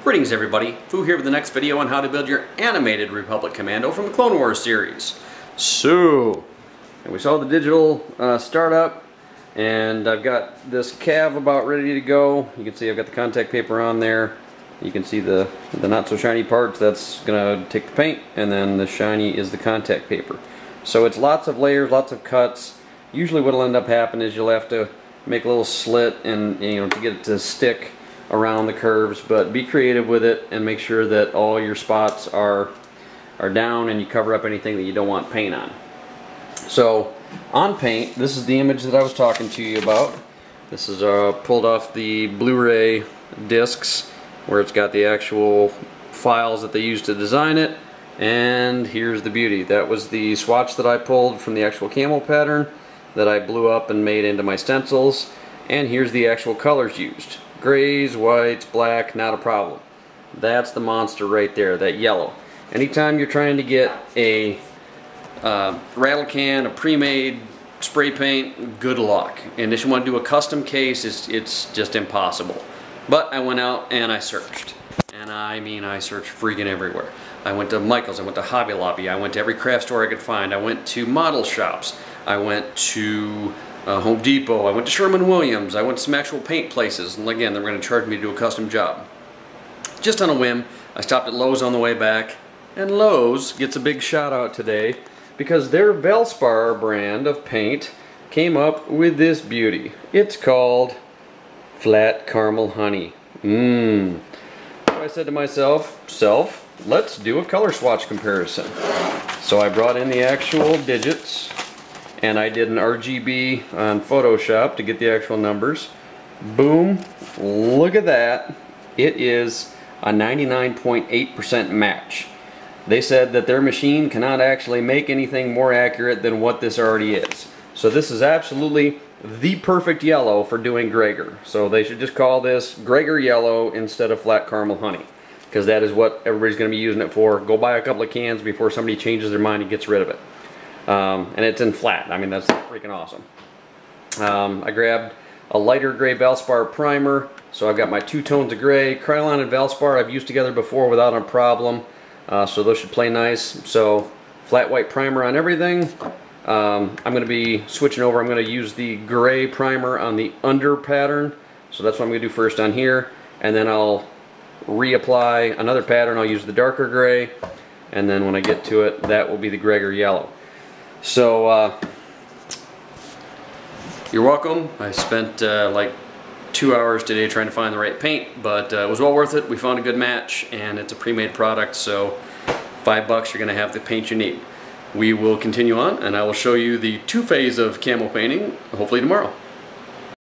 Greetings everybody, Fu here with the next video on how to build your animated Republic Commando from the Clone Wars series. So, and we saw the digital startup, and I've got this cav about ready to go. You can see I've got the contact paper on there. You can see the not so shiny parts, that's gonna take the paint, and then the shiny is the contact paper. So it's lots of layers, lots of cuts. Usually what'll end up happening is you'll have to make a little slit and to get it to stick around the curves, but be creative with it and make sure that all your spots are down and you cover up anything that you don't want paint on. So on paint, this is the image that I was talking to you about. This is pulled off the Blu-ray discs where it's got the actual files that they used to design it, and here's the beauty. That was the swatch that I pulled from the actual camo pattern that I blew up and made into my stencils, and here's the actual colors used. Grays, whites, black, not a problem. That's the monster right there, that yellow. Anytime you're trying to get a rattle can, a pre-made spray paint, good luck. And if you want to do a custom case, it's just impossible. But I went out and I searched. And I mean, I searched freaking everywhere. I went to Michael's, I went to Hobby Lobby, I went to every craft store I could find, I went to model shops, I went to Home Depot, I went to Sherwin-Williams, I went to some actual paint places, and again, they're going to charge me to do a custom job. Just on a whim, I stopped at Lowe's on the way back, and Lowe's gets a big shout out today because their Valspar brand of paint came up with this beauty. It's called Flat Caramel Honey. So I said to myself, let's do a color swatch comparison. So I brought in the actual digits, and I did an RGB on Photoshop to get the actual numbers. Boom, look at that. It is a 99.8% match. They said that their machine cannot actually make anything more accurate than what this already is. So this is absolutely the perfect yellow for doing Gregor. So they should just call this Gregor Yellow instead of Flat Caramel Honey, because that is what everybody's going to be using it for. Go buy a couple of cans before somebody changes their mind and gets rid of it. And it's in flat. I mean, that's freaking awesome. I grabbed a lighter gray Valspar primer, so I've got my two tones of gray. Krylon and Valspar I've used together before without a problem, so those should play nice. So flat white primer on everything. I'm going to be switching over. I'm going to use the gray primer on the under pattern, so that's what I'm going to do first on here, and then I'll reapply another pattern. I'll use the darker gray, and then when I get to it, that will be the Gregor Yellow. So you're welcome. I spent like 2 hours today trying to find the right paint, but it was well worth it. We found a good match, and it's a pre-made product, so $5 you're gonna have the paint you need. We will continue on, and I will show you the two-phase of camo painting hopefully tomorrow.